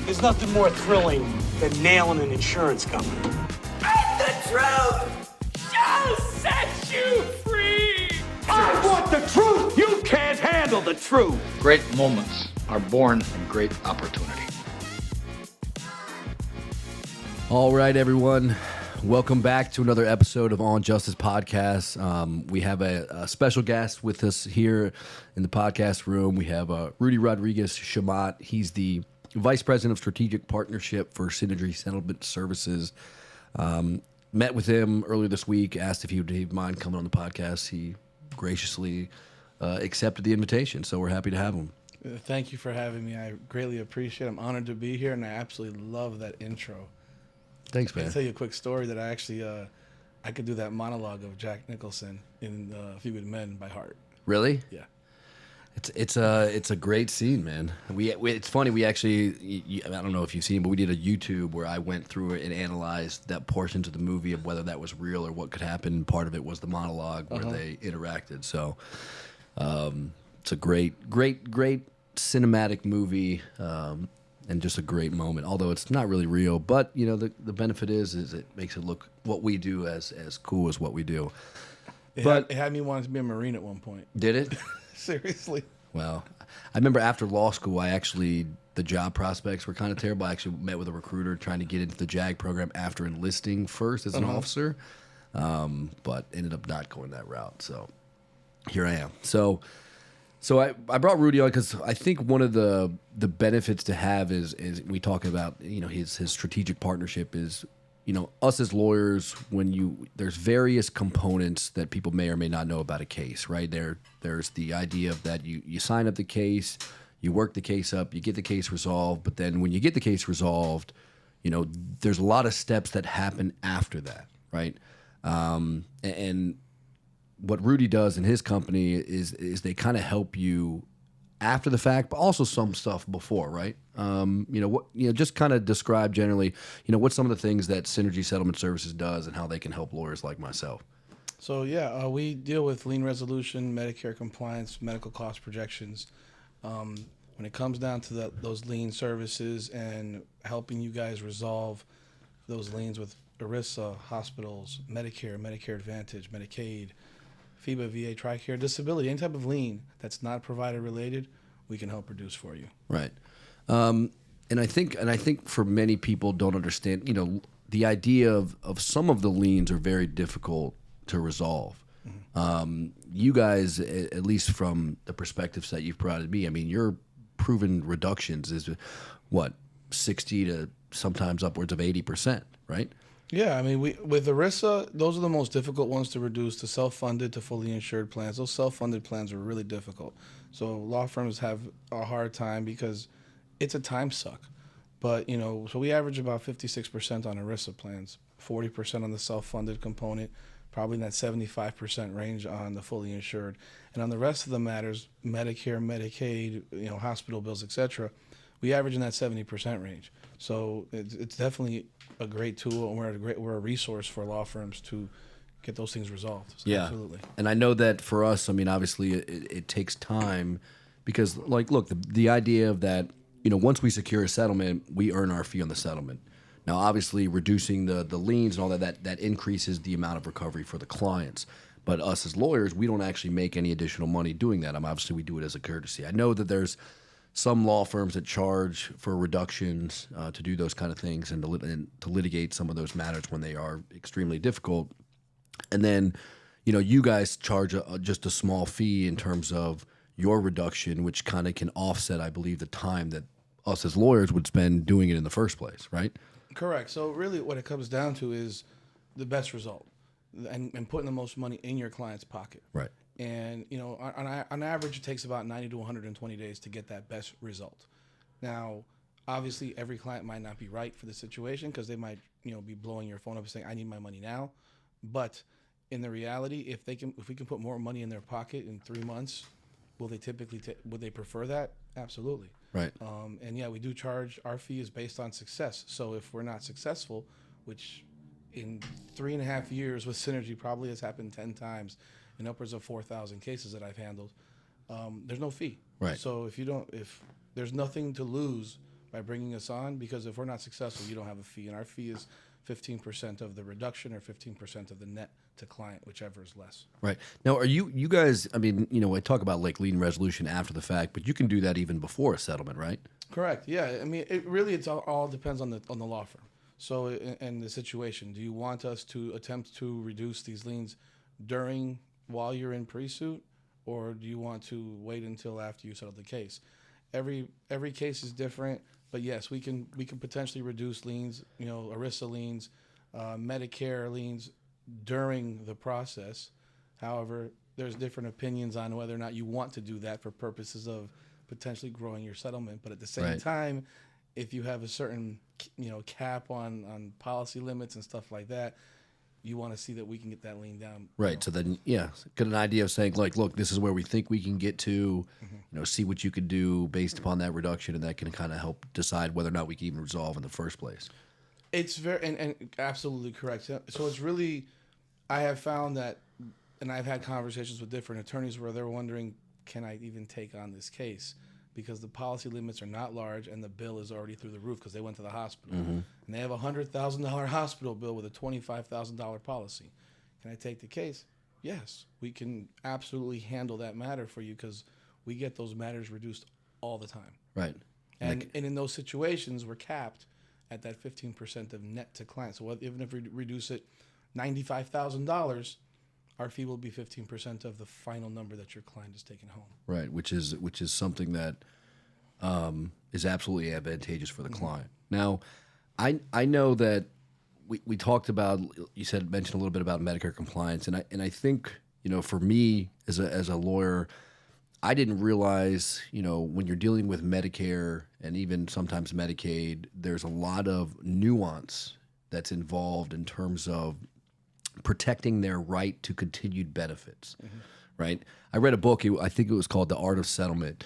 There's nothing more thrilling than nailing an insurance company. And the truth shall set you free! I want the truth! You can't handle the truth! Great moments are born from great opportunity. All right, everyone. Welcome back to another episode of On Justice Podcast. We have a special guest with us here in the podcast room. We have Rudy Rodriguez-Chomat. He's the Vice President of Strategic Partnership for Synergy Settlement Services. Met with him earlier this week, asked if he would mind coming on the podcast. He graciously accepted the invitation, so we're happy to have him. Thank you for having me. I greatly appreciate it. I'm honored to be here, and I absolutely love that intro. Thanks, man. I'll tell you a quick story that I actually, I could do that monologue of Jack Nicholson in A Few Good Men by heart. Really? Yeah. It's a great scene, man. It's funny. We actually, I don't know if you've seen, but we did a YouTube where I went through it and analyzed that portions of the movie of whether that was real or what could happen. Part of it was the monologue where they interacted. So it's a great cinematic movie. And just a great moment, although it's not really real. But you know, the benefit is it makes it look what we do as cool as what we do. It had me wanting to be a Marine at one point. Did it? Seriously. Well, I remember after law school, the job prospects were kind of terrible. I actually met with a recruiter trying to get into the JAG program after enlisting first as an officer, but ended up not going that route. So here I am. So I brought Rudy on because I think one of the benefits to have is we talk about, you know, his strategic partnership is, you know, us as lawyers, there's various components that people may or may not know about a case, right? There's the idea of that you sign up the case, you work the case up, you get the case resolved, but then when you get the case resolved, you know, there's a lot of steps that happen after that, right? And what Rudy does in his company is they kind of help you after the fact, but also some stuff before, right? Just kind of describe generally, you know, what some of the things that Synergy Settlement Services does and how they can help lawyers like myself. So we deal with lien resolution, Medicare compliance, medical cost projections. When it comes down to those lien services and helping you guys resolve those liens with ERISA, hospitals, Medicare, Medicare Advantage, Medicaid, FEBA, VA, TRICARE, disability, any type of lien that's not provider related, we can help reduce for you. Right. And I think for many people don't understand, you know, the idea of some of the liens are very difficult to resolve. Mm-hmm. You guys, at least from the perspectives that you've provided me, I mean, your proven reductions is what, 60 to sometimes upwards of 80%, right? Yeah, I mean, with ERISA, those are the most difficult ones to reduce, to self-funded to fully insured plans. Those self-funded plans are really difficult. So law firms have a hard time because it's a time suck. But, you know, so we average about 56% on ERISA plans, 40% on the self-funded component, probably in that 75% range on the fully insured. And on the rest of the matters, Medicare, Medicaid, you know, hospital bills, et cetera, we average in that 70% range. So it's definitely a great tool, and we're a resource for law firms to get those things resolved. So yeah, absolutely. And I know that for us, I mean, obviously it takes time because, like, look, the idea of that, you know, once we secure a settlement, we earn our fee on the settlement. Now, obviously, reducing the liens and all that increases the amount of recovery for the clients. But us as lawyers, we don't actually make any additional money doing that. Obviously, we do it as a courtesy. I know that there's some law firms that charge for reductions to do those kind of things and to litigate some of those matters when they are extremely difficult. And then, you know, you guys charge just a small fee in terms of your reduction, which kind of can offset, I believe, the time that us as lawyers would spend doing it in the first place, right? Correct. So really what it comes down to is the best result and putting the most money in your client's pocket. Right. And, you know, on average, it takes about 90 to 120 days to get that best result. Now, obviously, every client might not be right for the situation because they might, you know, be blowing your phone up and saying, I need my money now. But in the reality, if we can put more money in their pocket in 3 months, will they prefer that? Absolutely. Right. And yeah, we do charge, our fee is based on success. So if we're not successful, which in 3.5 years with Synergy probably has happened 10 times, in upwards of 4,000 cases that I've handled, there's no fee. Right. So if there's nothing to lose by bringing us on, because if we're not successful, you don't have a fee, and our fee is 15% of the reduction or 15% of the net to client, whichever is less. Right. Now, are you guys, I mean, I talk about like lien resolution after the fact, but you can do that even before a settlement, right? Correct. Yeah. I mean, it's all depends on the law firm. So, and the situation. Do you want us to attempt to reduce these liens while you're in pre-suit, or do you want to wait until after you settle the case? Every case is different, but yes, we can potentially reduce liens, ERISA liens, Medicare liens during the process. However, there's different opinions on whether or not you want to do that for purposes of potentially growing your settlement. But at the same time, if you have a certain cap on policy limits and stuff like that, you want to see that we can get that lien down. Right. So then, get an idea of saying, like, look, this is where we think we can get to, see what you could do based upon that reduction, and that can kind of help decide whether or not we can even resolve in the first place. It's very, and absolutely correct. So it's really, I have found that, and I've had conversations with different attorneys where they're wondering, can I even take on this case? Because the policy limits are not large and the bill is already through the roof because they went to the hospital. And they have a $100,000 hospital bill with a $25,000 policy. Can I take the case? Yes, we can absolutely handle that matter for you because we get those matters reduced all the time. Right. And in those situations, we're capped at that 15% of net to client. So even if we reduce it $95,000, our fee will be 15% of the final number that your client is taking home. Right, which is something that is absolutely advantageous for the client. Now, I know that we talked about, you mentioned a little bit about Medicare compliance, and I think for me as a lawyer, I didn't realize when you're dealing with Medicare and even sometimes Medicaid, there's a lot of nuance that's involved in terms of protecting their right to continued benefits, right? I read a book, I think it was called The Art of Settlement.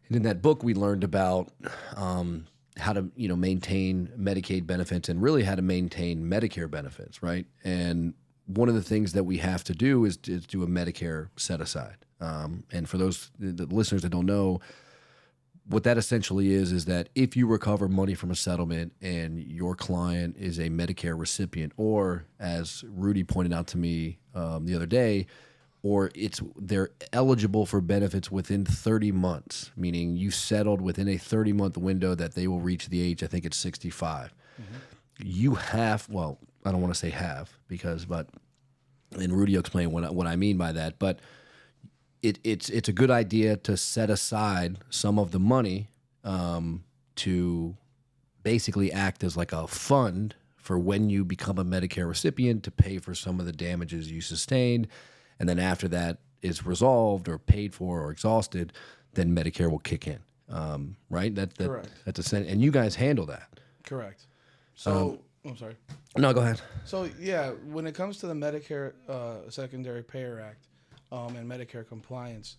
And in that book, we learned about how to, maintain Medicaid benefits and really how to maintain Medicare benefits, right? And one of the things that we have to do is do a Medicare set-aside. And for those the listeners that don't know, what that essentially is that if you recover money from a settlement and your client is a Medicare recipient, or as Rudy pointed out to me the other day, or they're eligible for benefits within 30 months, meaning you settled within a 30-month window that they will reach the age, I think it's 65. You have, well, I don't want to say have, but Rudy will explain what I mean by that, but it's a good idea to set aside some of the money to basically act as like a fund for when you become a Medicare recipient to pay for some of the damages you sustained. And then after that is resolved or paid for or exhausted, then Medicare will kick in. Right? Correct. That's and you guys handle that. Correct. So, I'm sorry. No, go ahead. So, yeah, when it comes to the Medicare Secondary Payer Act, and Medicare compliance,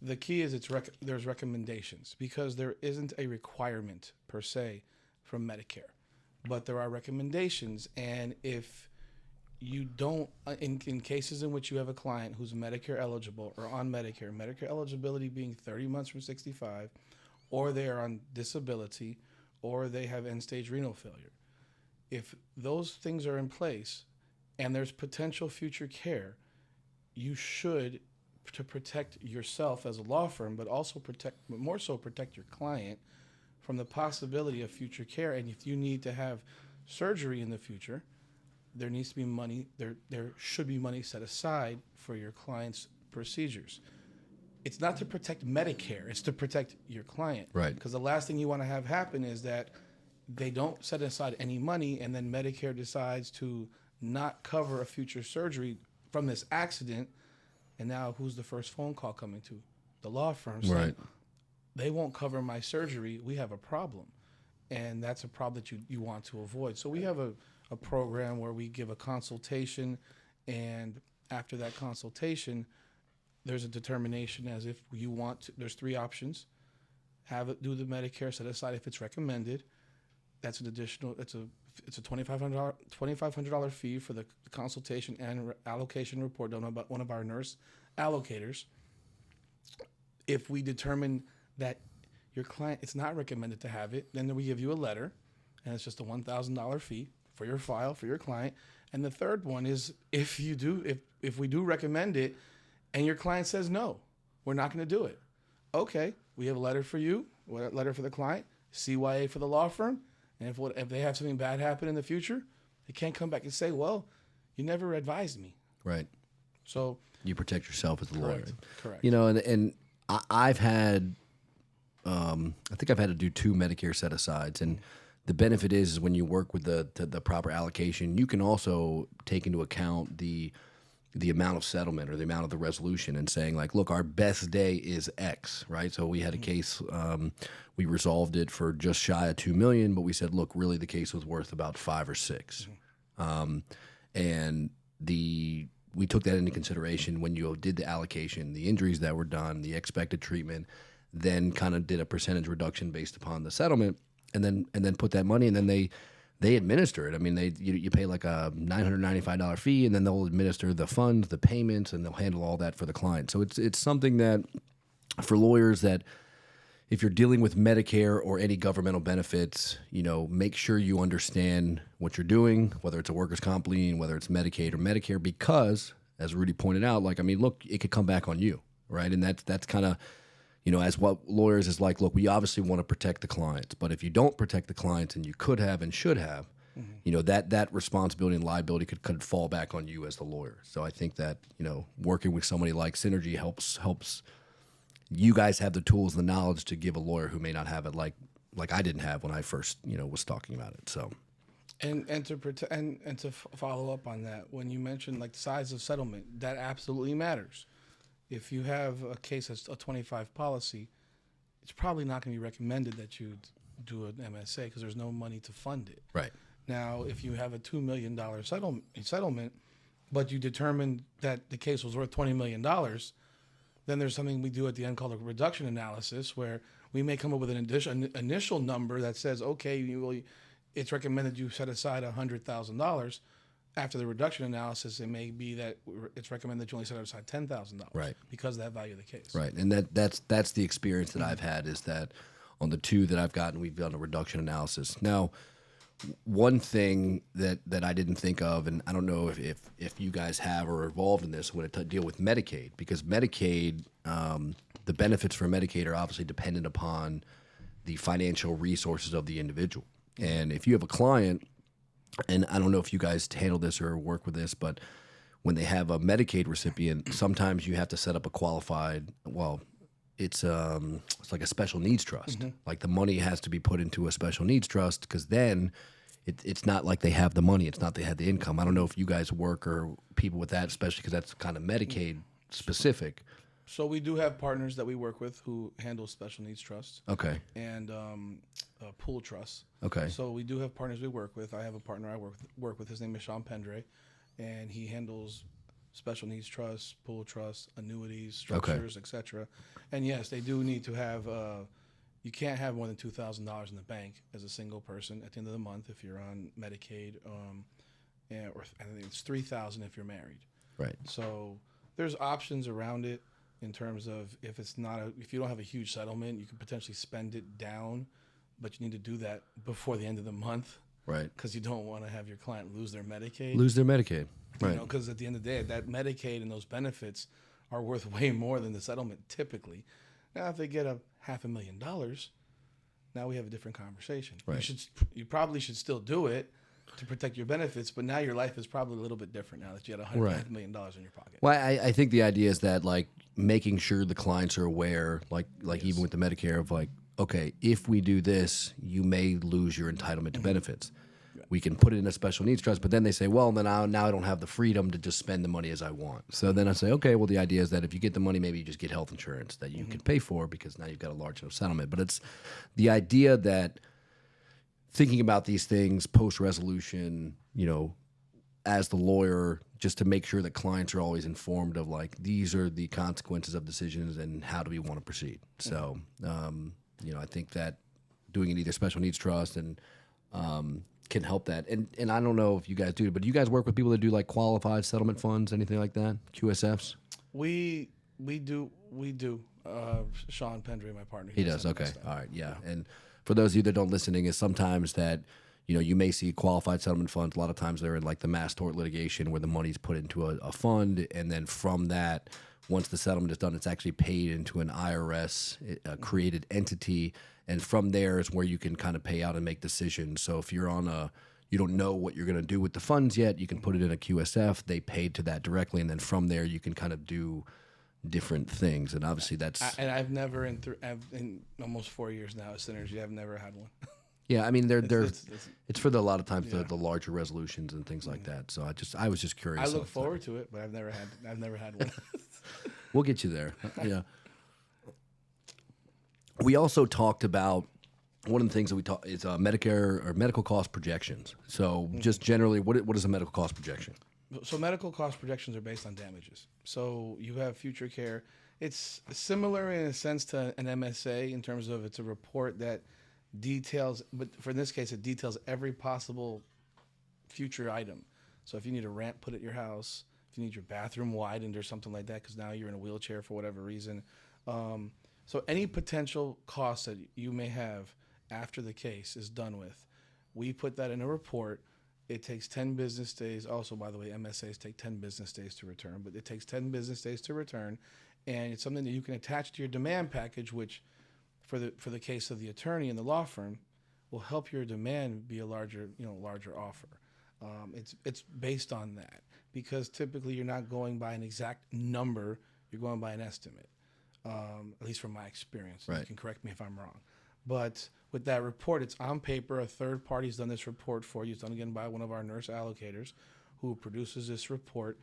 the key is there's recommendations, because there isn't a requirement per se from Medicare, but there are recommendations. And if you don't, in cases in which you have a client who's Medicare eligible or on Medicare eligibility being 30 months from 65, or they are on disability, or they have end-stage renal failure, if those things are in place and there's potential future care, you should, to protect yourself as a law firm, but also more so protect your client from the possibility of future care. And if you need to have surgery in the future, there needs to be money. There should be money set aside for your client's procedures. It's not to protect Medicare; it's to protect your client. Right. Because the last thing you want to have happen is that they don't set aside any money, and then Medicare decides to not cover a future surgery from this accident, and now who's the first phone call coming to? The law firm saying, Right. They won't cover my surgery. We have a problem. And that's a problem that you want to avoid. So we have a program where we give a consultation, and after that consultation, there's a determination as if you want to. There's three options. Have it do the Medicare set aside if it's recommended. That's an additional, it's a $2,500 fee for the consultation and allocation report done by one of our nurse allocators. If we determine that your client, it's not recommended to have it. Then we give you a letter, and it's just a $1,000 fee for your file for your client. And the third one is if we do recommend it, and your client says no, we're not going to do it. Okay, we have a letter for you, a letter for the client, CYA for the law firm, and if they have something bad happen in the future, they can't come back and say, well, you never advised me. Right. So you protect yourself as a lawyer. Correct. You know, and I've had, I think I've had to do 2 Medicare set-asides, and the benefit is when you work with the proper allocation, you can also take into account the amount of settlement or the amount of the resolution and saying like, look, our best day is X, right? So we had a case, we resolved it for just shy of $2 million, but we said, look, really the case was worth about 5 or 6. And we took that into consideration when you did the allocation, the injuries that were done, the expected treatment, then kind of did a percentage reduction based upon the settlement, and then put that money, and then they administer it. I mean, you pay like a $995 fee, and then they'll administer the funds, the payments, and they'll handle all that for the client. So it's something that for lawyers that if you're dealing with Medicare or any governmental benefits, you know, make sure you understand what you're doing, whether it's a workers' comp lien, whether it's Medicaid or Medicare, because as Rudy pointed out, like, I mean, look, it could come back on you, right? And that's kind of, you know, as what lawyers is like, look, we obviously want to protect the clients, but if you don't protect the clients, and you could have and should have, you know, that responsibility and liability could fall back on you as the lawyer. So I think that, you know, working with somebody like Synergy helps you guys have the tools, the knowledge to give a lawyer who may not have it, like I didn't have when I first, you know, was talking about it. So, and to follow up on that, when you mentioned like the size of settlement, that absolutely matters. If you have a case that's a 25 policy, it's probably not going to be recommended that you do an MSA because there's no money to fund it. right. Now, if you have a $2 million settlement, but you determined that the case was worth $20 million, then there's something we do at the end called a reduction analysis, where we may come up with an initial number that says, okay, it's recommended you set aside $100,000. After the reduction analysis, it may be that it's recommended that you only set aside $10,000, right, because of that value of the case. Right, and that's the experience that I've had, is that on the 2 that I've gotten, we've done a reduction analysis. Now, one thing that I didn't think of, and I don't know if you guys have or are involved in this when it deal with Medicaid, because Medicaid, the benefits for Medicaid are obviously dependent upon the financial resources of the individual. And if you have a client, and I don't know if you guys handle this or work with this, but when they have a Medicaid recipient, sometimes you have to set up a qualified, well, it's like a special needs trust. Like the money has to be put into a special needs trust, because then it's not like they have the money. It's not they have the income. I don't know if you guys work or people with that, especially because that's kind of Medicaid specific. So we do have partners that we work with who handle special needs trusts. Okay. And pool trusts. Okay. So we do have partners we work with. I have a partner I work with. His name is Sean Pendre, and he handles special needs trusts, pool trusts, annuities, structures, etc. And yes, they do need to have. You can't have more than $2,000 in the bank as a single person at the end of the month if you're on Medicaid, or I think it's $3,000 if you're married. Right. So there's options around it in terms of if you don't have a huge settlement, you can potentially spend it down, but you need to do that before the end of the month. Right. Because you don't want to have your client lose their Medicaid. Lose their Medicaid. Right. You know, because at the end of the day, that Medicaid and those benefits are worth way more than the settlement typically. Now, if they get $500,000, now we have a different conversation. Right. You probably should still do it to protect your benefits, but now your life is probably a little bit different now that you had $100 million in your pocket. Well, I think the idea is that, like, making sure the clients are aware, like even with the Medicare, of like, okay, if we do this, you may lose your entitlement to benefits. We can put it in a special needs trust, but then they say, well, then now I don't have the freedom to just spend the money as I want. So then I say, okay, well, the idea is that if you get the money, maybe you just get health insurance that you can pay for, because now you've got a large enough settlement. But it's the idea that thinking about these things post-resolution, you know, as the lawyer, just to make sure that clients are always informed of, like, these are the consequences of decisions and how do we want to proceed. So, you know, I think that doing it either special needs trust and can help that. And I don't know if you guys do, but do you guys work with people that do like qualified settlement funds, anything like that, QSFs? We do. Sean Pendry, my partner. He does. some of that Okay. stuff. All right. Yeah. And for those of you that don't listening, is sometimes that you may see qualified settlement funds. A lot of times they're in like the mass tort litigation where the money's put into a fund, and then from that, once the settlement is done, it's actually paid into an IRS created entity, and from there is where you can kind of pay out and make decisions. So if you're on you don't know what you're going to do with the funds yet, you can put it in a QSF. They paid to that directly, and then from there you can kind of do different things. And obviously that's I've never in almost 4 years now at Synergy, I've never had one. yeah. I mean, it's- it's for a lot of times the larger resolutions and things like that. So I was just curious. I look forward to it, but I've never had one. We'll get you there. Yeah. We also talked about one of the things that we talk is Medicare or medical cost projections. So just generally, what is a medical cost projection? So medical cost projections are based on damages. So you have future care. It's similar in a sense to an MSA in terms of it's a report that details, but for this case, it details every possible future item. So if you need a ramp put at your house, if you need your bathroom widened or something like that, because now you're in a wheelchair for whatever reason. So any potential costs that you may have after the case is done with, we put that in a report. It takes 10 business days. Also, by the way, MSAs take 10 business days to return, but it takes 10 business days to return. And it's something that you can attach to your demand package, which for the case of the attorney and the law firm will help your demand be a larger offer. It's based on that, because typically you're not going by an exact number, you're going by an estimate, at least from my experience. Right. You can correct me if I'm wrong. But with that report, it's on paper. A third party's done this report for you. It's done again by one of our nurse allocators who produces this report.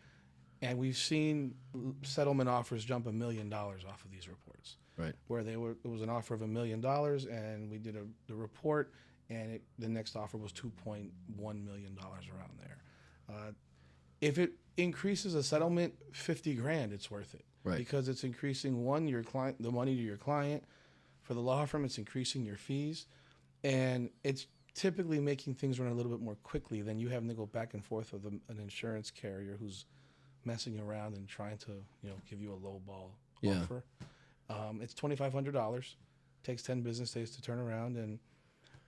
And we've seen settlement offers jump $1 million off of these reports. Right. Where it was an offer of $1 million, and we did the report, and the next offer was $2.1 million around there. If it increases a settlement $50,000, it's worth it. Right. Because it's increasing the money to your client. For the law firm, it's increasing your fees, and it's typically making things run a little bit more quickly than you having to go back and forth with an insurance carrier who's messing around and trying to give you a low ball offer. It's $2,500. Takes 10 business days to turn around, and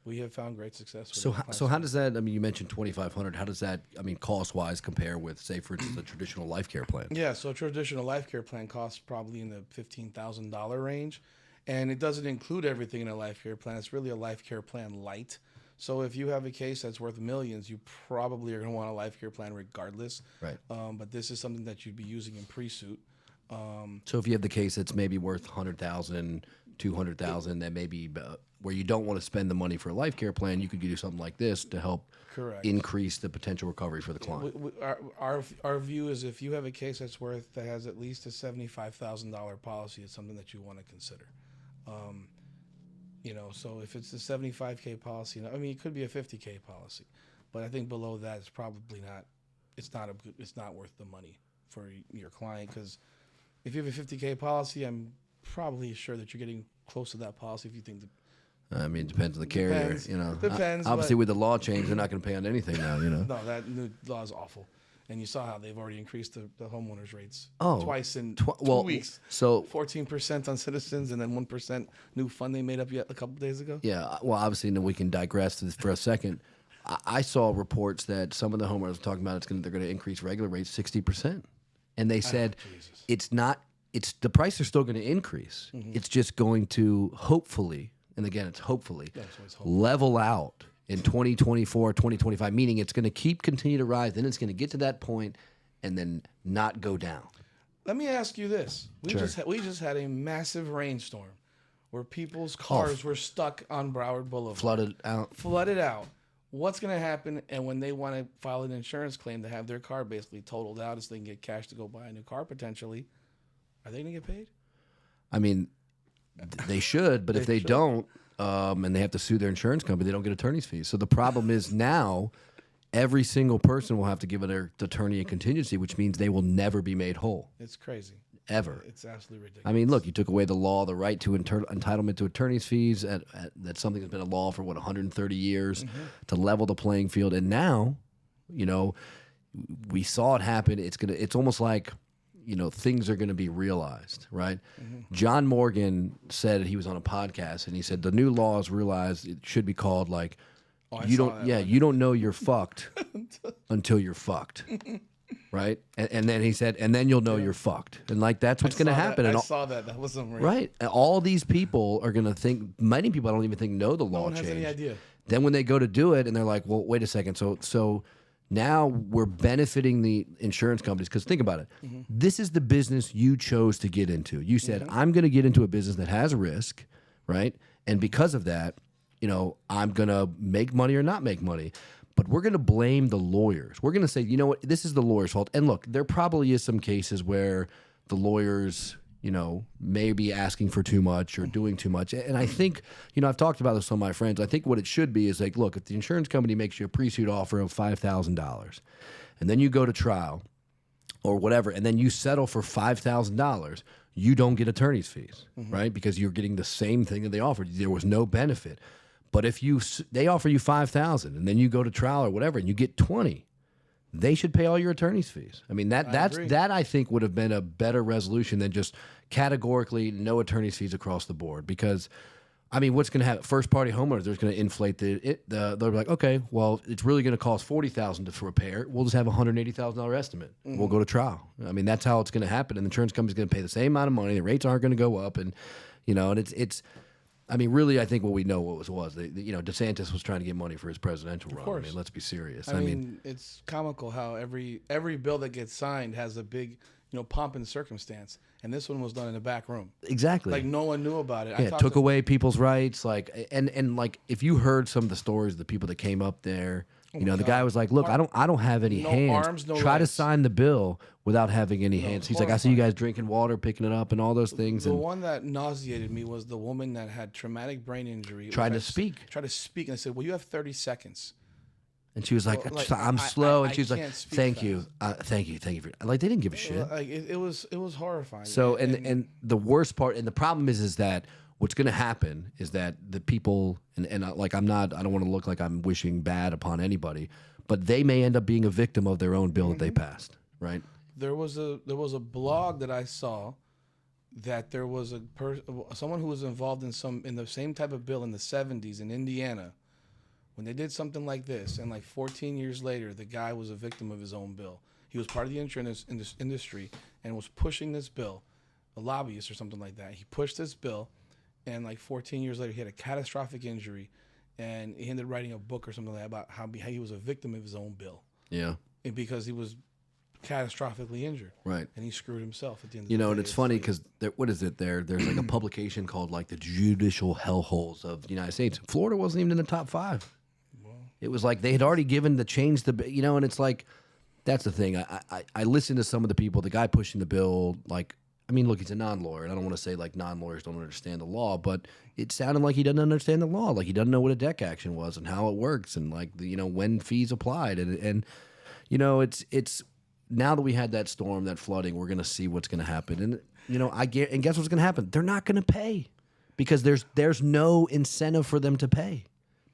we have found great success with it. So how does that? I mean, you mentioned 2,500. How does that? I mean, cost wise, compare with, say, for instance, a traditional life care plan? Yeah, so a traditional life care plan costs probably in the $15,000 range, and it doesn't include everything in a life care plan. It's really a life care plan light. So if you have a case that's worth millions, you probably are going to want a life care plan regardless. Right. But this is something that you'd be using in pre-suit. So if you have the case that's maybe worth 100,000, 200,000, that maybe where you don't want to spend the money for a life care plan, you could do something like this to help increase the potential recovery for the client. Our view is if you have a case that has at least a $75,000 policy, it's something that you want to consider. So if it's a $75K policy, I mean, it could be a $50K policy, but I think below that it's probably not. It's not worth the money for your client, because if you have a $50K policy, I'm probably sure that you're getting close to that policy if you think that. I mean, it depends on the carrier. Depends. Obviously, with the law change, they're not going to pay on anything now. No, that new law is awful. And you saw how they've already increased the homeowners rates twice in 2 weeks. So 14% on Citizens, and then 1% new fund they made up yet a couple days ago. Yeah, well, obviously, we can digress to this for a second. I saw reports that some of the homeowners were talking about they're going to increase regular rates 60%, and they said it's not. It's the price are still going to increase. Mm-hmm. It's just going to hopefully, and again, it's hopefully level out in 2024, 2025, meaning it's going to continue to rise, then it's going to get to that point and then not go down. Let me ask you this. We just had a massive rainstorm where people's cars were stuck on Broward Boulevard. Flooded out. What's going to happen? And when they want to file an insurance claim to have their car basically totaled out so they can get cash to go buy a new car potentially, are they going to get paid? I mean, they should, but if they don't, and they have to sue their insurance company, they don't get attorney's fees. So the problem is now every single person will have to give their attorney a contingency, which means they will never be made whole. It's crazy. Ever. It's absolutely ridiculous. I mean, look, you took away the law, the right to entitlement to attorney's fees. That's something that's been a law for, 130 years to level the playing field. And now, we saw it happen. It's almost like, things are going to be realized, right? John Morgan said he was on a podcast and he said the new laws realized it should be called like you don't know you're fucked until you're fucked. Right, and then he said, and then you'll know you're fucked, and like that's what's going to happen. I saw that. That was some right. And all these people are going to think. Many people I don't even think know the law no one changed. has any idea. Then when they go to do it, and they're like, well, wait a second. So now we're benefiting the insurance companies because think about it. This is the business you chose to get into. You said I'm going to get into a business that has risk, right? And because of that, I'm going to make money or not make money. But we're going to blame the lawyers. We're going to say, you know what, this is the lawyer's fault. And look, there probably is some cases where the lawyers, may be asking for too much or doing too much. And I think, I've talked about this with some of my friends. I think what it should be is like, look, if the insurance company makes you a pre-suit offer of $5,000 and then you go to trial or whatever, and then you settle for $5,000, you don't get attorney's fees, right? Because you're getting the same thing that they offered. There was no benefit. But if they offer you $5,000 and then you go to trial or whatever and you get $20,000, they should pay all your attorney's fees. I mean that I think would have been a better resolution than just categorically no attorney's fees across the board. Because I mean, what's going to happen? First party homeowners, they're going to inflate they'll be like, okay, well, it's really going to cost $40,000 to repair it. We'll just have a $180,000 estimate. We'll go to trial. I mean, that's how it's going to happen. And the insurance company's going to pay the same amount of money. The rates aren't going to go up, and and it's. I mean, really, I think what we know was DeSantis was trying to get money for his presidential run. I mean, let's be serious. I mean, it's comical how every bill that gets signed has a big, pomp and circumstance, and this one was done in the back room. Exactly. Like no one knew about it. Yeah, it took away people's rights. Like, and like if you heard some of the stories of the people that came up there. The guy was like, "Look, I don't have any hands. Arms, no Try legs. to sign the bill without having any hands." He's like, "I see you guys drinking water, picking it up, and all those things." The one that nauseated me was the woman that had traumatic brain injury. Tried to speak, and I said, "Well, you have 30 seconds." And she was like, "I'm slow," and she was like, "Thank you, thank you." Like they didn't give a shit. Like it was horrifying. So and the worst part, and the problem is that. What's going to happen is that the people, and like I don't want to look like I'm wishing bad upon anybody, but they may end up being a victim of their own bill that they passed, right? There was a blog that I saw that there was someone who was involved in the same type of bill in the 70s in Indiana when they did something like this, and like 14 years later, the guy was a victim of his own bill. He was part of the insurance industry and was pushing this bill, a lobbyist or something like that. He pushed this bill. And like 14 years later, he had a catastrophic injury, and he ended up writing a book or something like that about how he was a victim of his own bill. Yeah. And because he was catastrophically injured. Right. And he screwed himself at the end of the day. And it's funny because what is it there? There's like a publication called like the judicial hellholes of the United States. Florida wasn't even in the top 5. Well, it was like they had already given and it's like, that's the thing. I listened to some of the people, the guy pushing the bill, like, I mean, look, he's a non-lawyer, and I don't want to say like non-lawyers don't understand the law, but it sounded like he doesn't understand the law, like he doesn't know what a deck action was and how it works, and like when fees applied, and it's now that we had that storm, that flooding, we're gonna see what's gonna happen, and guess what's gonna happen? They're not gonna pay because there's no incentive for them to pay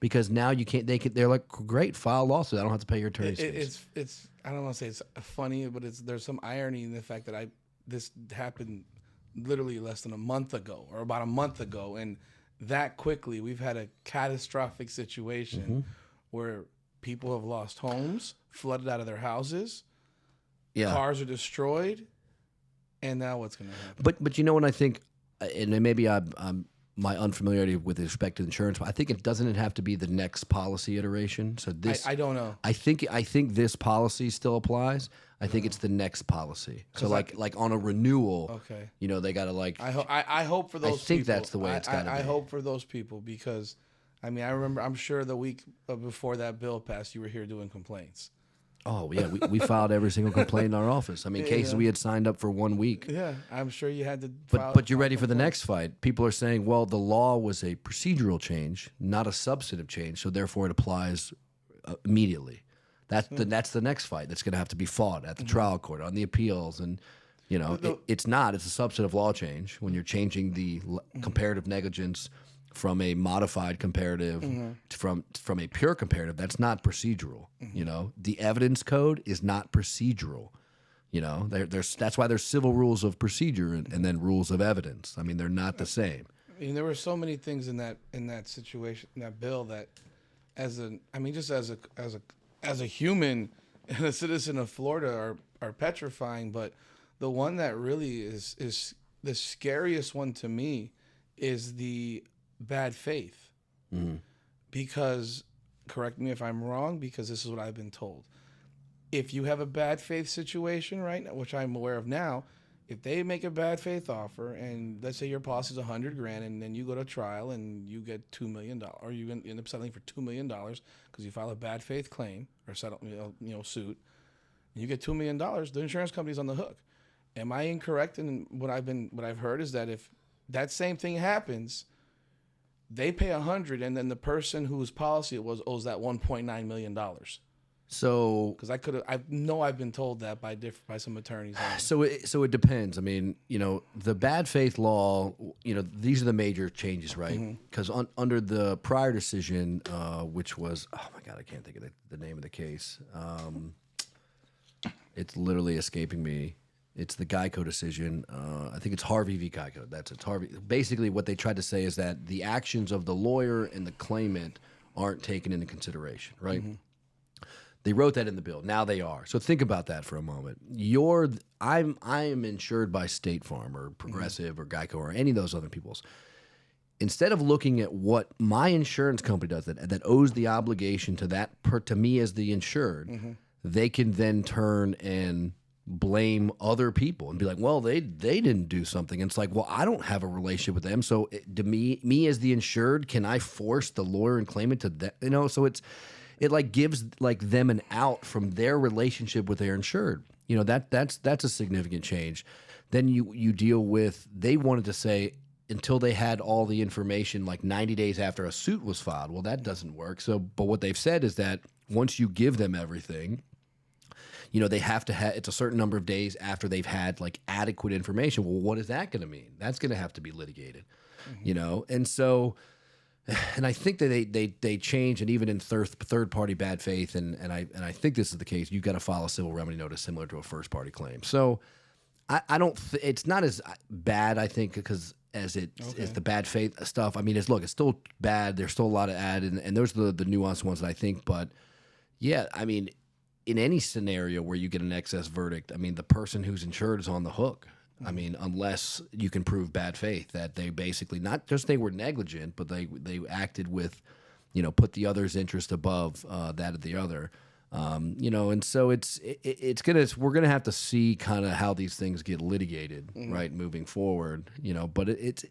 because now they're like, great, file a lawsuit, I don't have to pay your attorney's fees. It's I don't want to say it's funny, but there's some irony in the fact that this happened literally less than a month ago or about a month ago. And that quickly, we've had a catastrophic situation where people have lost homes, flooded out of their houses, cars are destroyed. And now what's going to happen? But what I think, and maybe I'm my unfamiliarity with respect to insurance, I think it doesn't have to be the next policy iteration. So this, I don't know. I think this policy still applies. I think it's the next policy. So like on a renewal, okay, they got to like. I hope for those. I think that's the way it's got to be. I hope for those people because, I mean, I'm sure the week before that bill passed, you were here doing complaints. Oh yeah, we filed every single complaint in our office. I mean, cases we had signed up for 1 week. Yeah, I'm sure you had to. But you're ready for the next fight. People are saying, well, the law was a procedural change, not a substantive change, so therefore it applies immediately. That's the next fight that's going to have to be fought at the trial court on the appeals, and it's not. It's a substantive law change when you're changing the comparative negligence from a modified comparative from a pure comparative. That's not procedural. The evidence code is not procedural. That's why there's civil rules of procedure and then rules of evidence. I mean, they're not the same. I mean, there were so many things in that situation, in that bill, that just as a human and a citizen of Florida are petrifying. But the one that really is the scariest one to me is the bad faith. Mm-hmm. Because, correct me if I'm wrong, because this is what I've been told. If you have a bad faith situation right now, which I'm aware of now, if they make a bad faith offer and let's say your policy is $100,000 and then you go to trial and you get $2 million, or you end up settling for $2 million because you file a bad faith claim or settle, suit, and you get $2 million, the insurance company's on the hook. Am I incorrect in what I've heard is that if that same thing happens, they pay $100,000 and then the person whose policy it was owes that $1.9 million. So, because I've been told that by some attorneys. So it depends. I mean, the bad faith law. These are the major changes, right? Because under the prior decision, which was, oh my God, I can't think of the name of the case. It's literally escaping me. It's the Geico decision. I think it's Harvey v. Geico. That's it. Harvey. Basically, what they tried to say is that the actions of the lawyer and the claimant aren't taken into consideration, right? Mm-hmm. They wrote that in the bill. Now they are. So think about that for a moment. I am insured by State Farm or Progressive or Geico or any of those other people's. Instead of looking at what my insurance company does that owes the obligation to me as the insured, they can then turn and blame other people and be like, well, they didn't do something. And it's like, well, I don't have a relationship with them. So to me as the insured, can I force the lawyer and claimant to that? So it like gives like them an out from their relationship with their insured. That's a significant change. Then you deal with, they wanted to say until they had all the information like 90 days after a suit was filed. Well, that doesn't work. So, but what they've said is that once you give them everything, they have to have, it's a certain number of days after they've had like adequate information. Well, what is that going to mean? That's going to have to be litigated, And so, and I think that they change, and even in third party bad faith, and I think this is the case. You've got to file a civil remedy notice similar to a first party claim. So I don't. It's not as bad, I think, because as the bad faith stuff. I mean, it's still bad. There's still a lot of added, and those are the nuanced ones that I think. But yeah, I mean, in any scenario where you get an excess verdict, I mean, the person who's insured is on the hook. I mean, unless you can prove bad faith that they basically not just they were negligent, but they acted with, put the other's interest above that of the other, and so we're gonna have to see kind of how these things get litigated, right, moving forward, But it's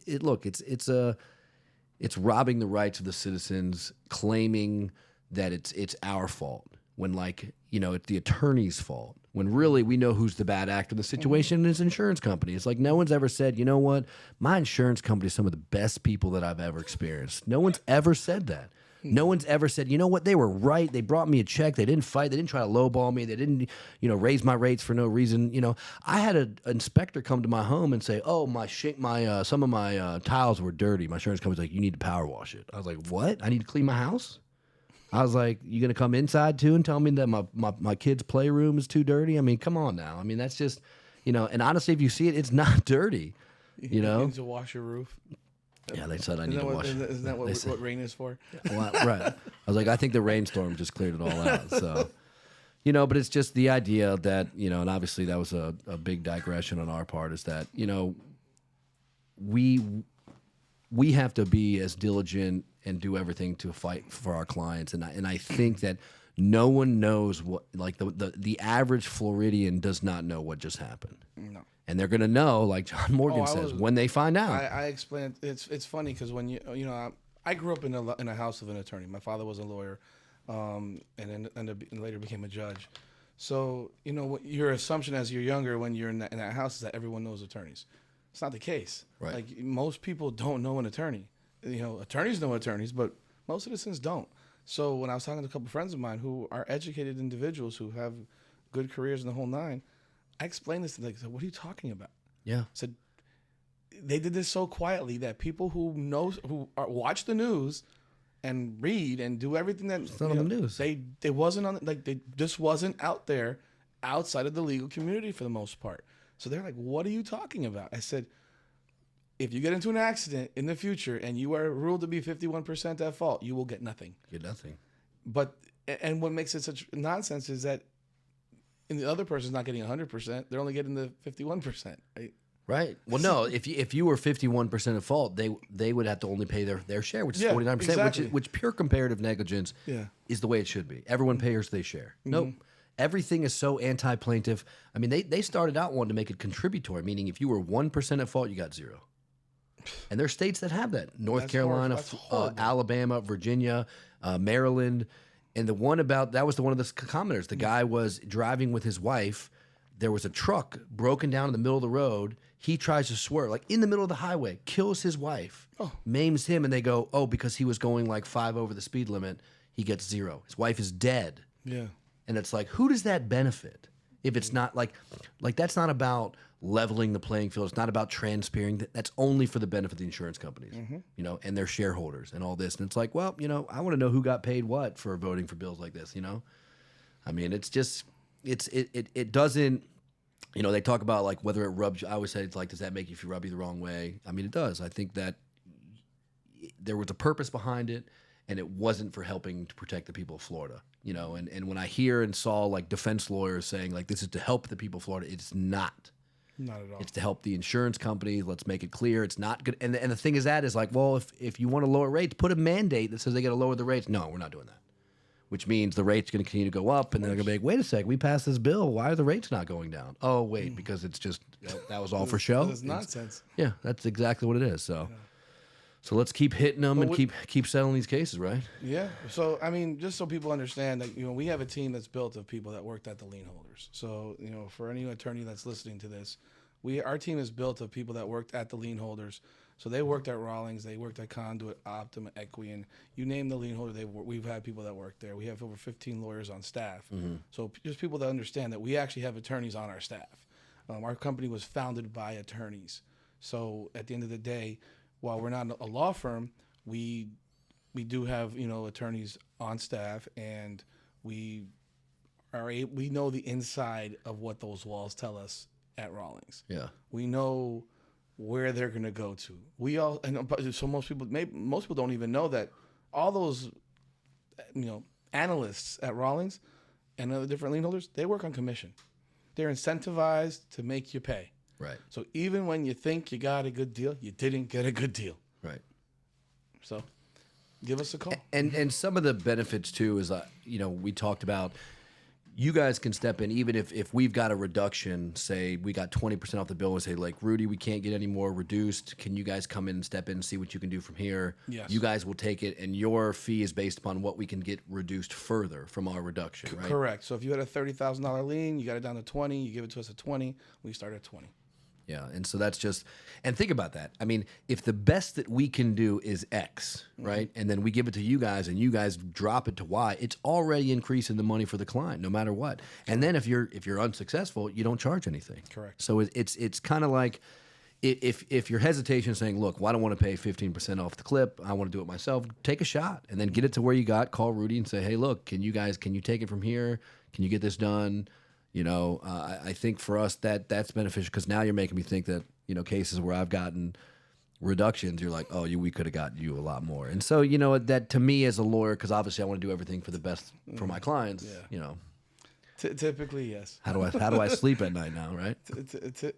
robbing the rights of the citizens, claiming that it's our fault when it's the attorney's fault. When really we know who's the bad actor in the situation is insurance company. It's like no one's ever said, you know what, my insurance company is some of the best people that I've ever experienced. No one's ever said that. No one's ever said, you know what, they were right. They brought me a check. They didn't fight. They didn't try to lowball me. They didn't, raise my rates for no reason. I had an inspector come to my home and say, oh, some of my tiles were dirty. My insurance company's like, you need to power wash it. I was like, what? I need to clean my house? I was like, you going to come inside too and tell me that my kid's playroom is too dirty? I mean, come on now. I mean, that's just, and honestly, if you see it, it's not dirty, You need to wash your roof. Yeah, they said I need to wash it. Isn't that what rain is for? Well, right. I was like, I think the rainstorm just cleared it all out. So, but it's just the idea that, and obviously that was a big digression on our part, is that, we have to be as diligent and do everything to fight for our clients. And I think that no one knows what, like the average Floridian does not know what just happened. No. And they're going to know, like John Morgan says, when they find out. I explained, it's funny because when I grew up in a house of an attorney. My father was a lawyer, and then later became a judge. So, your assumption as you're younger when you're in that house is that everyone knows attorneys. It's not the case. Right. Like most people don't know an attorney. Attorneys know attorneys, but most citizens don't. So when I was talking to a couple of friends of mine who are educated individuals who have good careers in the whole nine, I explained this to them. They said, what are you talking about? Yeah. I said, they did this so quietly that people who watch the news and read and do everything that it's not on the news. They wasn't on, this wasn't out there outside of the legal community for the most part. So they're like, what are you talking about? I said, if you get into an accident in the future and you are ruled to be 51% at fault, you will get nothing. Get nothing. But, and what makes it such nonsense is that the other person's not getting 100%. They're only getting the 51%. Right? Right. Well, no. If you were 51% at fault, they would have to only pay their share, which is 49%, exactly. which pure comparative negligence is the way it should be. Everyone pays their share. Nope. Everything is so anti-plaintiff. I mean, they started out wanting to make it contributory, meaning if you were 1% at fault, you got 0. And there's states that have that. North Carolina, Alabama, Virginia, Maryland. And the one about, that was the one of the commenters. The guy was driving with his wife. There was a truck broken down in the middle of the road. He tries to swerve, like in the middle of the highway, kills his wife, maims him, and they go, oh, because he was going like 5 over the speed limit, he gets 0. His wife is dead. Yeah. And it's like, who does that benefit? If it's not like that's not about leveling the playing field. It's not about transparency. That's only for the benefit of the insurance companies, you know, and their shareholders and all this. And it's like, well, you know, I want to know who got paid what for voting for bills like this, you know? I mean, it's just, it doesn't, you know, they talk about like whether it rubs you. I always say it's like, does that make you feel rub you the wrong way? I mean, it does. I think that there was a purpose behind it, and it wasn't for helping to protect the people of Florida, you know? And when I hear and saw like defense lawyers saying like, this is to help the people of Florida, it's not. Not at all. It's to help the insurance companies. Let's make it clear. It's not good. And the thing is like, well, if you want to lower rates, put a mandate that says they got to lower the rates. No, we're not doing that. Which means the rate's going to continue to go up, and then they're going to be like, wait a sec, we passed this bill. Why are the rates not going down? Oh, wait, because it's just, that was all for show? It's nonsense. Yeah, that's exactly what it is. So let's keep hitting them and keep settling these cases, right? Yeah. So, I mean, just so people understand that, you know, we have a team that's built of people that worked at the lien holders. So, you know, for any attorney that's listening to this, our team is built of people that worked at the lien holders. So they worked at Rawlings, they worked at Conduit, Optima, Equian. You name the lien holder, we've had people that work there. We have over 15 lawyers on staff. So just people that understand that we actually have attorneys on our staff. Our company was founded by attorneys. So at the end of the day, while we're not a law firm, we do have, you know, attorneys on staff, and we know the inside of what those walls tell us at Rawlings. Yeah. We know where they're going to go to. So most people don't even know that all those, you know, analysts at Rawlings and other different lien holders, they work on commission. They're incentivized to make you pay. Right. So even when you think you got a good deal, you didn't get a good deal. Right. So give us a call. And some of the benefits too is, you know, we talked about, you guys can step in even if we've got a reduction, say we got 20% off the bill, and say like, Rudy, we can't get any more reduced. Can you guys come in and step in and see what you can do from here? Yes. You guys will take it, and your fee is based upon what we can get reduced further from our reduction, right? Correct. So if you had a $30,000 lien, you got it down to 20, you give it to us at 20, we start at 20. Yeah, and so that's just, and think about that. I mean, if the best that we can do is X, right, and then we give it to you guys, and you guys drop it to Y, it's already increasing the money for the client, no matter what. And then if you're unsuccessful, you don't charge anything. Correct. So it's kind of like, if your hesitation is saying, look, well, I don't want to pay 15% off the clip, I want to do it myself, take a shot, and then get it to where you got. Call Rudy and say, hey, look, can you take it from here? Can you get this done? You know, I think for us that's beneficial, because now you're making me think that, you know, cases where I've gotten reductions, you're like, oh, we could have gotten you a lot more. And so, you know, that to me as a lawyer, because obviously I want to do everything for the best for my clients, you know. Typically, yes. How do I sleep at night now, right?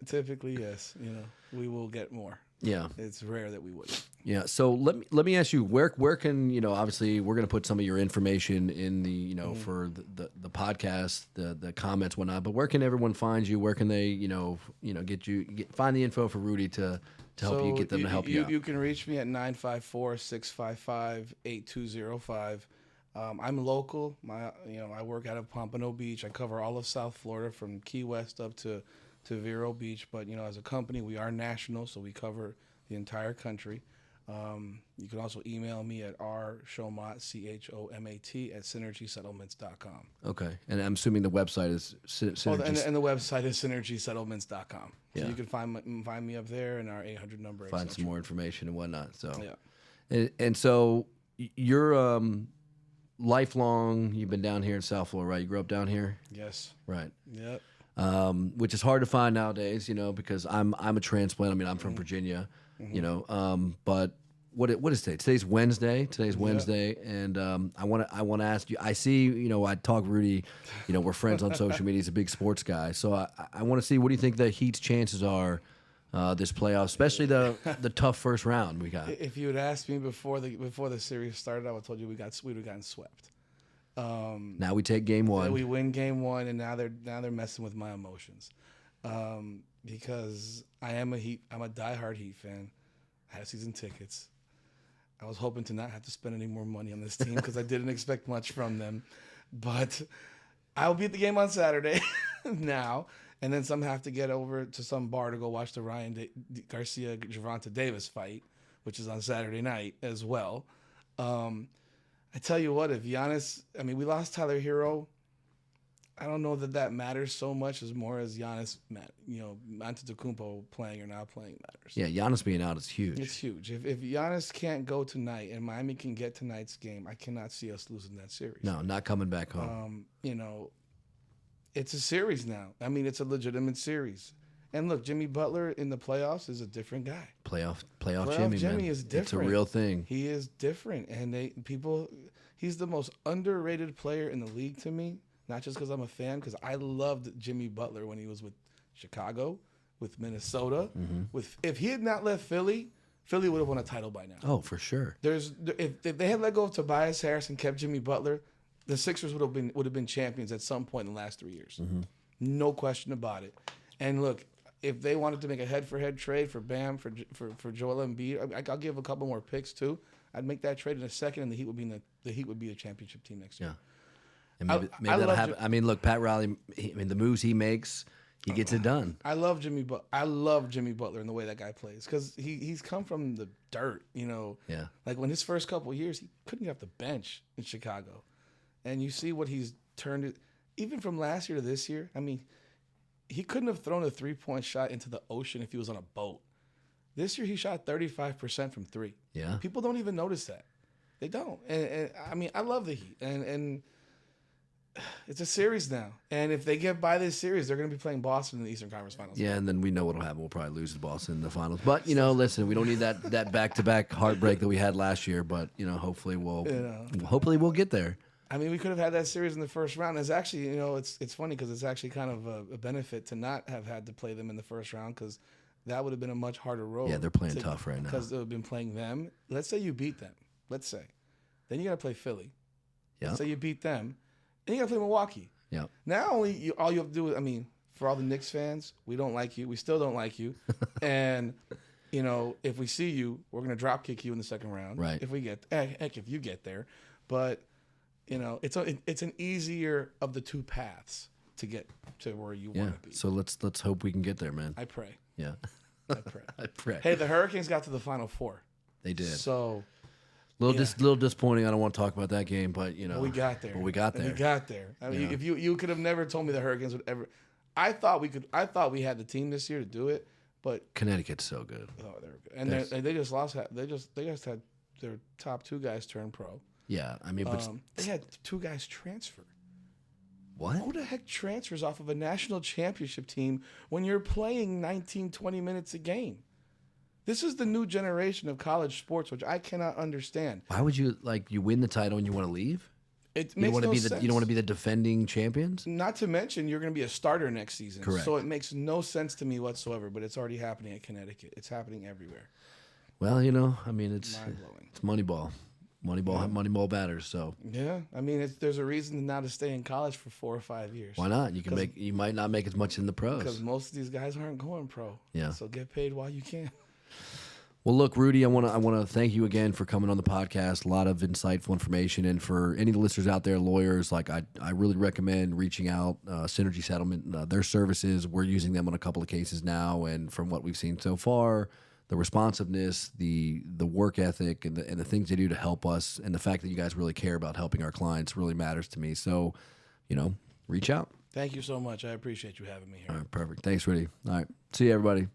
Typically, yes. You know, we will get more. Yeah. It's rare that we wouldn't. Yeah. So let me ask you, where can, you know, obviously we're going to put some of your information in the, you know, for the podcast, the comments, whatnot, but where can everyone find you? Where can they, you know, find the info for Rudy to help you, get them to help you out? You can reach me at 954-655-8205. I'm local. I work out of Pompano Beach. I cover all of South Florida from Key West up to Vero Beach. But, you know, as a company, we are national, so we cover the entire country. You can also email me at RChomat, CHOMAT, at synergysettlements.com. Okay. And I'm assuming the website is Synergy. And the website is synergysettlements.com. So Yeah. you can find me up there, and our 800 number. Find some more information and whatnot. So Yeah. And so you're lifelong. You've been down here in South Florida, right? You grew up down here, Yes. right? Yep. Which is hard to find nowadays, because I'm a transplant. I mean, I'm from Virginia, but what is today? Today's Wednesday. And I want to ask you. I see, I talk Rudy. We're friends on social media. He's a big sports guy, so I want to see, what do you think the Heat's chances are this playoff, especially the tough first round we got. If you had asked me before the series started, I would have told you we would have gotten swept. Now we take game one. We win game one, and now they're messing with my emotions, because I'm a diehard Heat fan. I have season tickets. I was hoping to not have to spend any more money on this team because I didn't expect much from them, but I'll be at the game on Saturday now, and then some have to get over to some bar to go watch the Ryan Garcia Gervonta Davis fight, which is on Saturday night as well. I tell you what, if Giannis, we lost Tyler Hero. I don't know that matters so much as more as Giannis, Antetokounmpo playing or not playing matters. Yeah, Giannis being out is huge. It's huge. If Giannis can't go tonight and Miami can get tonight's game, I cannot see us losing that series. No, not coming back home. It's a series now. It's a legitimate series. And look, Jimmy Butler in the playoffs is a different guy. Playoff Jimmy man. is different. It's a real thing. He is different, and he's the most underrated player in the league to me. Not just because I'm a fan, because I loved Jimmy Butler when he was with Chicago, with Minnesota. If he had not left Philly would have won a title by now. Oh, for sure. If they had let go of Tobias Harris and kept Jimmy Butler, the Sixers would have been champions at some point in the last 3 years. No question about it. And look, if they wanted to make a head-for-head trade for Bam, for Joel Embiid, I'll give a couple more picks too. I'd make that trade in a second, and the Heat would be the championship team next year. Yeah. And maybe that'll happen. Look, Pat Riley, the moves he makes, he gets it done. I love Jimmy Butler and the way that guy plays, because he's come from the dirt, Yeah. Like when his first couple of years, he couldn't get off the bench in Chicago. And you see what he's turned it, even from last year to this year. He couldn't have thrown a three-point shot into the ocean if he was on a boat. This year he shot 35% from three. Yeah. People don't even notice that. They don't. And I love the Heat. And it's a series now. And if they get by this series, they're going to be playing Boston in the Eastern Conference Finals. Yeah, and then we know what'll happen. We'll probably lose to Boston in the finals. But, listen, we don't need that back-to-back heartbreak that we had last year. But, hopefully we'll get there. We could have had that series in the first round. It's actually, it's funny because it's actually kind of a benefit to not have had to play them in the first round, because that would have been a much harder road. Yeah, they're playing tough right now. Because they would have been playing them. Let's say you beat them. Let's say. Then you got to play Philly. Yeah. Let's say you beat them. Then you got to play Milwaukee. Yeah. Now all you have to do is, for all the Knicks fans, we don't like you. We still don't like you. And, if we see you, we're going to drop kick you in the second round. Right. If you get there. But, it's an easier of the two paths to get to where you want to be. So let's hope we can get there, man. I pray. Yeah. I pray. I pray. Hey, the Hurricanes got to the Final Four. They did. So little disappointing. I don't want to talk about that game, but we got there. We got there. We got there. If you could have never told me the Hurricanes would ever. I thought we had the team this year to do it, but Connecticut's so good. Oh, they're good, and they just lost. They just had their top two guys turn pro. Yeah, but they had two guys transfer. What? Who the heck transfers off of a national championship team when you're playing 19, 20 minutes a game? This is the new generation of college sports, which I cannot understand. Why would you you win the title and you want to leave? It makes no sense. You don't want to be the defending champions? Not to mention you're going to be a starter next season. Correct. So it makes no sense to me whatsoever, but it's already happening at Connecticut. It's happening everywhere. Well, it's mind-blowing. It's Moneyball. Moneyball batters. So yeah, there's a reason now to stay in college for 4 or 5 years. Why not? You might not make as much in the pros because most of these guys aren't going pro. Yeah. So get paid while you can. Well, look, Rudy, I want to thank you again for coming on the podcast. A lot of insightful information, and for any of the listeners out there, lawyers, I really recommend reaching out. Synergy Settlement, their services, we're using them on a couple of cases now, and from what we've seen so far, the responsiveness, the work ethic, and the things they do to help us, and the fact that you guys really care about helping our clients really matters to me. So, reach out. Thank you so much. I appreciate you having me here. All right, perfect. Thanks, Rudy. All right, see you, everybody.